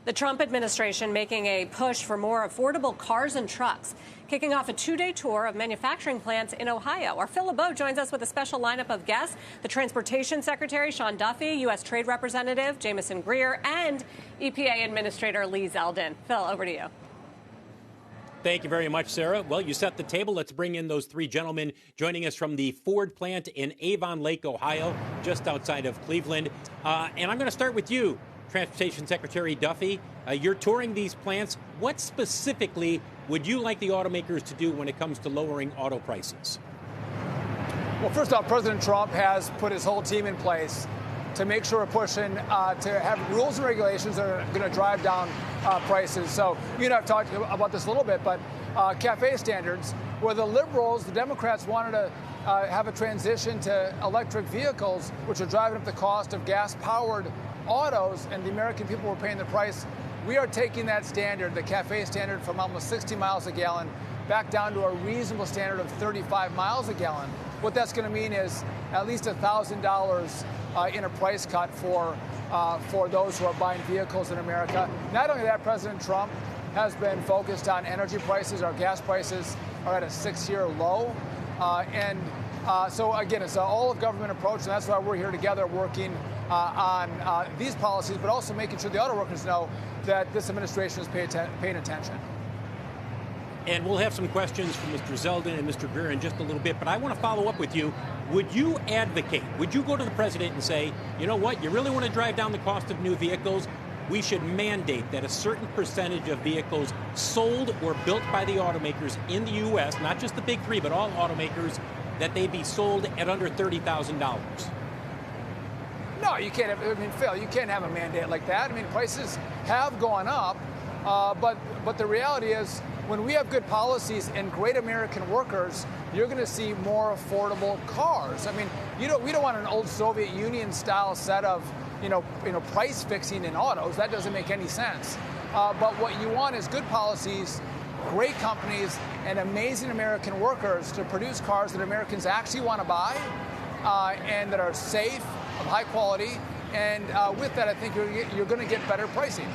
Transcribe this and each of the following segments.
The Trump administration making a push for more affordable cars and trucks, kicking off a two-day tour of manufacturing plants in Ohio. Our Phil LeBeau joins us with a special lineup of guests: the Transportation Secretary, Sean Duffy, U.S. Trade Representative Jamieson Greer, and EPA Administrator Lee Zeldin. Phil, over to you. Thank you very much, Sarah. Well, you set the table. Let's bring in those three gentlemen joining us from the Ford plant in Avon Lake, Ohio, just outside of Cleveland. And I'm going to start with you, Transportation Secretary Duffy. You're touring these plants. What specifically would you like the automakers to do when it comes to lowering auto prices? Well, first off, President Trump has put his whole team in place to make sure we're pushing to have rules and regulations that are going to drive down prices. So you and I have talked about this a little bit, but CAFE standards, where the liberals, the Democrats, wanted to have a transition to electric vehicles, which are driving up the cost of gas-powered autos, and the American people were paying the price. We are taking that standard, the CAFE standard, from almost 60 miles a gallon back down to a reasonable standard of 35 miles a gallon. What that's going to mean is at least $1,000 in a price cut for those who are buying vehicles in America. Not only that, President Trump has been focused on energy prices. Our gas prices are at a 6-year low. So again, it's an all-of-government approach, and that's why we're here together working on these policies, but also making sure the auto workers know that this administration is paying attention. And we'll have some questions from Mr. Zeldin and Mr. Greer in just a little bit, but I want to follow up with you. Would you advocate, would you go to the president and say, you know what, you really want to drive down the cost of new vehicles? We should mandate that a certain percentage of vehicles sold or built by the automakers in the U.S., not just the big three, but all automakers, that they be sold at under $30,000? No, you can't have, Phil, you can't have a mandate like that. Prices have gone up, but the reality is, when we have good policies and great American workers, you're going to see more affordable cars. We don't want an old Soviet Union style set of, price fixing in autos. That doesn't make any sense. But what you want is good policies, great companies, and amazing American workers to produce cars that Americans actually want to buy and that are safe, of high quality. And with that, I think you're going to get better pricing.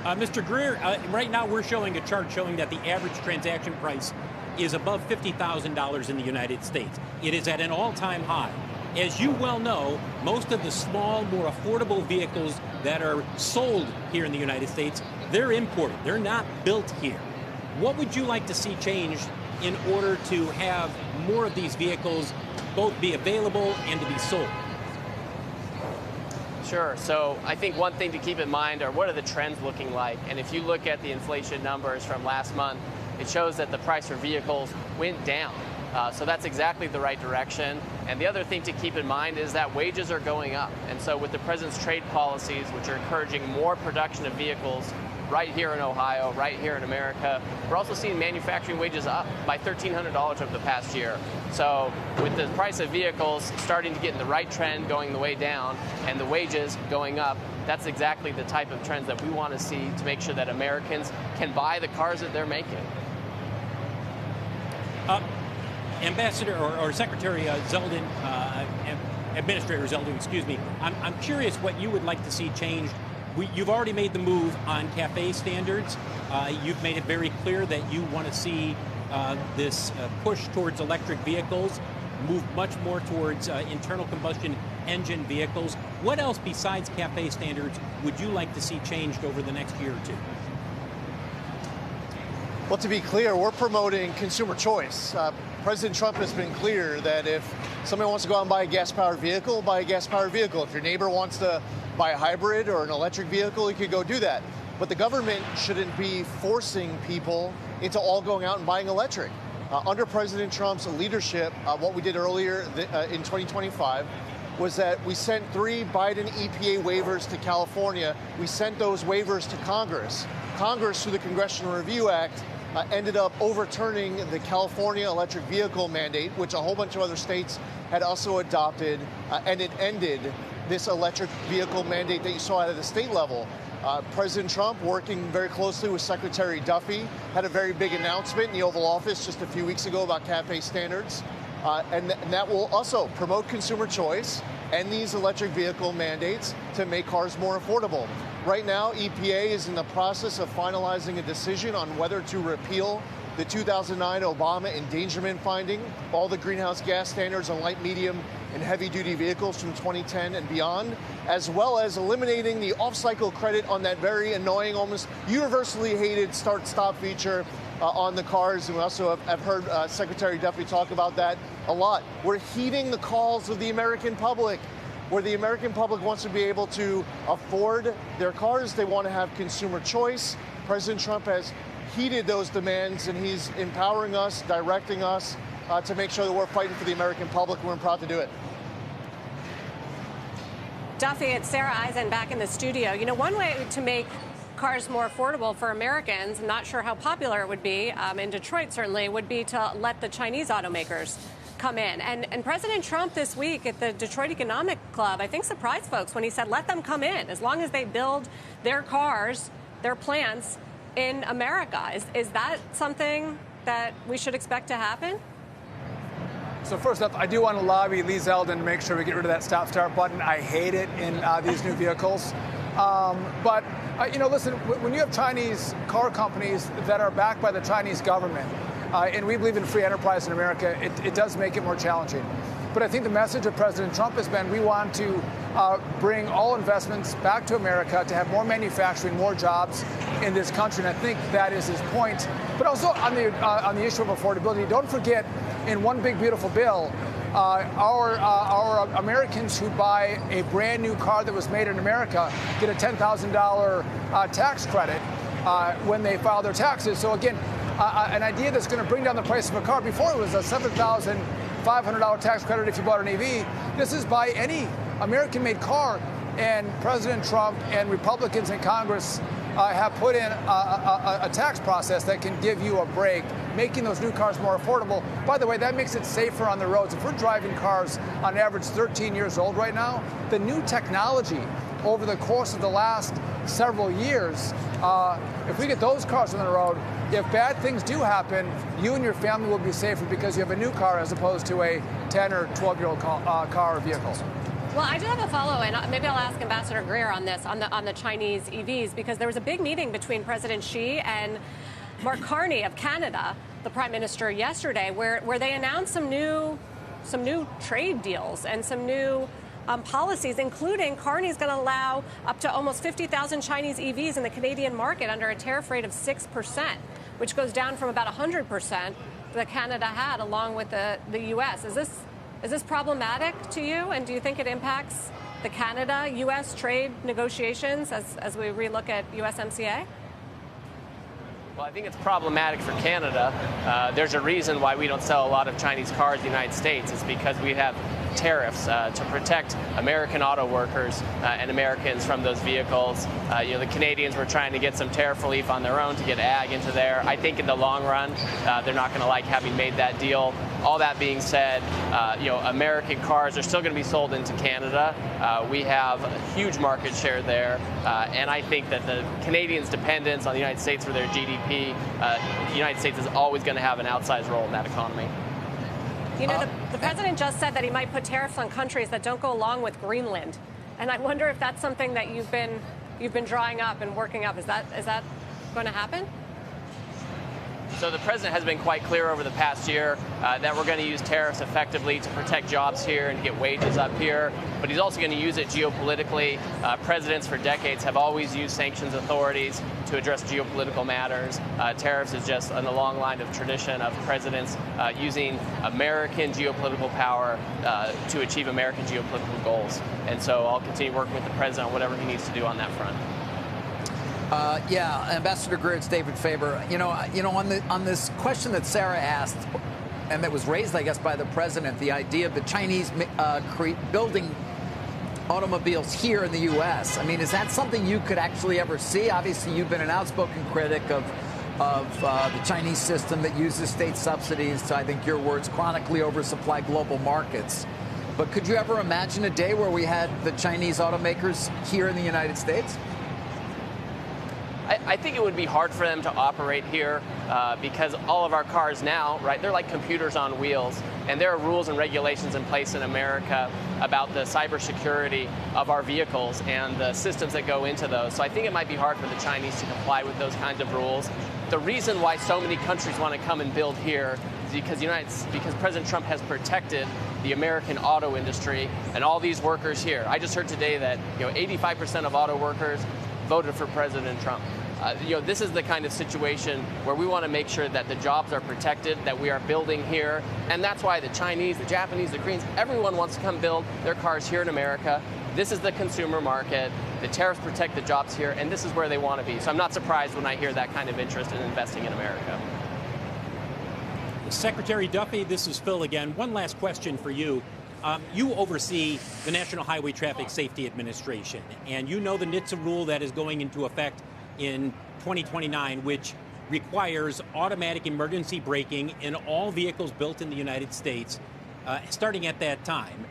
Mr. Greer, right now we're showing a chart showing that the average transaction price is above $50,000 in the United States. It is at an all-time high. As you well know, most of the small, more affordable vehicles that are sold here in the United States, they're imported. They're not built here. What would you like to see changed in order to have more of these vehicles both be available and to be sold? Sure. So I think one thing to keep in mind are what are the trends looking like? And if you look at the inflation numbers from last month, it shows that the price for vehicles went down. So that's exactly the right direction. And the other thing to keep in mind is that wages are going up. And so with the president's trade policies, which are encouraging more production of vehicles right here in Ohio, right here in America, we're also seeing manufacturing wages up by $1,300 over the past year. So with the price of vehicles starting to get in the right trend, going the way down, and the wages going up, that's exactly the type of trends that we want to see to make sure that Americans can buy the cars that they're making. Ambassador or Secretary Zeldin, Administrator Zeldin, excuse me, I'm curious what you would like to see changed. You've already made the move on CAFE standards. You've made it very clear that you want to see this push towards electric vehicles move much more towards internal combustion engine vehicles. What else besides CAFE standards would you like to see changed over the next year or two? Well, to be clear, we're promoting consumer choice. President Trump has been clear that if somebody wants to go out and buy a gas-powered vehicle, buy a gas-powered vehicle. If your neighbor wants to buy a hybrid or an electric vehicle, you could go do that. But the government shouldn't be forcing people into all going out and buying electric. Under President Trump's leadership, what we did earlier in 2025 was that we sent 3 Biden EPA waivers to California. We sent those waivers to Congress. Congress, through the Congressional Review Act, ended up overturning the California electric vehicle mandate, which a whole bunch of other states had also adopted, and it ended this electric vehicle mandate that you saw at the state level. President Trump, working very closely with Secretary Duffy, had a very big announcement in the Oval Office just a few weeks ago about CAFE standards. And that will also promote consumer choice and these electric vehicle mandates to make cars more affordable. Right now, EPA is in the process of finalizing a decision on whether to repeal the 2009 Obama endangerment finding, all the greenhouse gas standards on light, medium, and heavy-duty vehicles from 2010 and beyond, as well as eliminating the off-cycle credit on that very annoying, almost universally hated start-stop feature on the cars. And we also have heard Secretary Duffy talk about that a lot. We're heeding the calls of the American public, where the American public wants to be able to afford their cars. They want to have consumer choice. President Trump has heeded those demands, and he's empowering us, directing us to make sure that we're fighting for the American public. We're proud to do it. Duffy, it's Sarah Eisen back in the studio. You know, one way to make cars more affordable for Americans, I'm not sure how popular it would be, in Detroit certainly, would be to let the Chinese automakers come in. And President Trump this week at the Detroit Economic Club, I think, surprised folks when he said, let them come in, as long as they build their cars, their plants in America. Is that something that we should expect to happen? So first up, I do want to lobby Lee Zeldin to make sure we get rid of that stop-start button. I hate it in these new vehicles. But you know, listen, when you have Chinese car companies that are backed by the Chinese government, and we believe in free enterprise in America, it does make it more challenging. But I think the message of President Trump has been we want to bring all investments back to America, to have more manufacturing, more jobs in this country. And I think that is his point. But also on the issue of affordability, don't forget, in one big beautiful bill, our Americans who buy a brand new car that was made in America get a $10,000 tax credit when they file their taxes. So again, an idea that's going to bring down the price of a car. Before it was a $7,500 tax credit if you bought an EV. This is buy any American-made car, and President Trump and Republicans in Congress have put in a tax process that can give you a break, making those new cars more affordable. By the way, that makes it safer on the roads. If we're driving cars on average 13 years old right now, the new technology over the course of the last several years, if we get those cars on the road, if bad things do happen, you and your family will be safer because you have a new car as opposed to a 10 or 12-year-old car or vehicle. Well, I do have a follow, and maybe I'll ask Ambassador Greer on this, on the Chinese EVs, because there was a big meeting between President Xi and Mark Carney of Canada, the Prime Minister, yesterday, where they announced some new trade deals and some new policies, including Carney's going to allow up to almost 50,000 Chinese EVs in the Canadian market under a tariff rate of 6%, which goes down from about 100% that Canada had along with the U.S. Is this problematic to you, and do you think it impacts the Canada-U.S. trade negotiations as we relook at USMCA? Well, I think it's problematic for Canada. There's a reason why we don't sell a lot of Chinese cars in the United States. It's because we have tariffs to protect American auto workers and Americans from those vehicles. You know, the Canadians were trying to get some tariff relief on their own to get ag into there. I think in the long run, they're not going to like having made that deal. All that being said, you know, American cars are still going to be sold into Canada. We have a huge market share there, and I think that the Canadians' dependence on the United States for their GDP, the United States is always going to have an outsized role in that economy. You know, the president just said that he might put tariffs on countries that don't go along with Greenland, and I wonder if that's something that you've been drawing up and working up. Is that going to happen? So the president has been quite clear over the past year that we're going to use tariffs effectively to protect jobs here and get wages up here, but he's also going to use it geopolitically. Presidents for decades have always used sanctions authorities to address geopolitical matters. Tariffs is just in the long line of tradition of presidents using American geopolitical power to achieve American geopolitical goals. And so I'll continue working with the president on whatever he needs to do on that front. Yeah, Ambassador Greer, it's David Faber. You know, on this question that Sarah asked, and that was raised, I guess, by the president, the idea of the Chinese building automobiles here in the U.S. I mean, is that something you could actually ever see? Obviously, you've been an outspoken critic of the Chinese system that uses state subsidies to, I think your words, chronically oversupply global markets. But could you ever imagine a day where we had the Chinese automakers here in the United States? I think it would be hard for them to operate here because all of our cars now, right, they're like computers on wheels, and there are rules and regulations in place in America about the cybersecurity of our vehicles and the systems that go into those. So I think it might be hard for the Chinese to comply with those kinds of rules. The reason why so many countries want to come and build here is because President Trump has protected the American auto industry and all these workers here. I just heard today that 85% of auto workers voted for President Trump. This is the kind of situation where we want to make sure that the jobs are protected, that we are building here, and that's why the Chinese, the Japanese, the Koreans, everyone wants to come build their cars here in America. This is the consumer market. The tariffs protect the jobs here, and this is where they want to be. So I'm not surprised when I hear that kind of interest in investing in America. Secretary Duffy, this is Phil again. One last question for you. You oversee the National Highway Traffic Safety Administration, and you know the NHTSA rule that is going into effect in 2029, which requires automatic emergency braking in all vehicles built in the United States, starting at that time.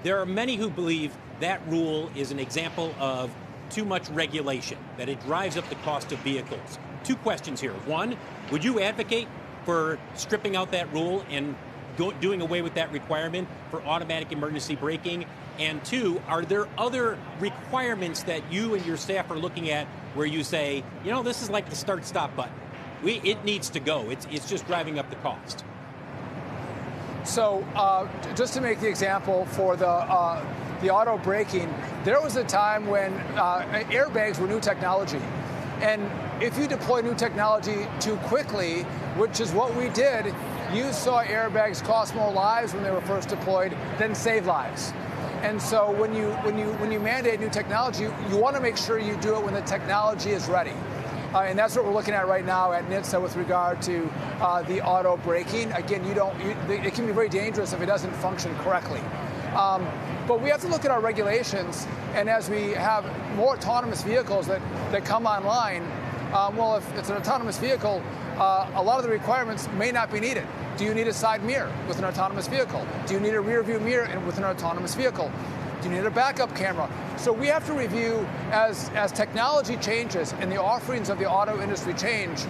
There are many who believe that rule is an example of too much regulation, that it drives up the cost of vehicles. Two questions here. One, would you advocate for stripping out that rule and doing away with that requirement for automatic emergency braking? And two, are there other requirements that you and your staff are looking at where you say, this is like the start-stop button. It needs to go. It's just driving up the cost. So just to make the example for the auto braking, there was a time when airbags were new technology. And if you deploy new technology too quickly, which is what we did, you saw airbags cost more lives when they were first deployed than save lives. And so when you mandate new technology, you want to make sure you do it when the technology is ready. And that's what we're looking at right now at NHTSA with regard to the auto braking. Again, it can be very dangerous if it doesn't function correctly. But we have to look at our regulations, and as we have more autonomous vehicles that come online, well, if it's an autonomous vehicle, a lot of the requirements may not be needed. Do you need a side mirror with an autonomous vehicle? Do you need a rear view mirror with an autonomous vehicle? Do you need a backup camera? So we have to review as technology changes and the offerings of the auto industry change.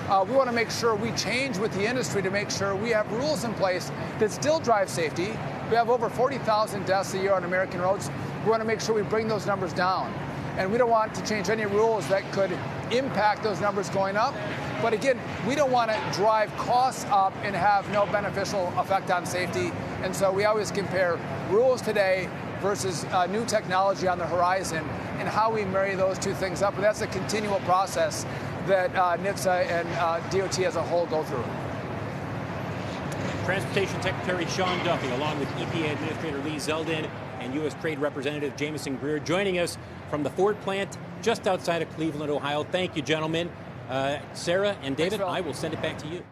We want to make sure we change with the industry to make sure we have rules in place that still drive safety. We have over 40,000 deaths a year on American roads. We want to make sure we bring those numbers down. And we don't want to change any rules that could impact those numbers going up. But again, we don't want to drive costs up and have no beneficial effect on safety. And so we always compare rules today versus new technology on the horizon and how we marry those two things up. And that's a continual process that NHTSA and DOT as a whole go through. Transportation Secretary Sean Duffy, along with EPA Administrator Lee Zeldin and U.S. Trade Representative Jamieson Greer, joining us from the Ford plant just outside of Cleveland, Ohio. Thank you, gentlemen. Sarah and David, I will send it back to you.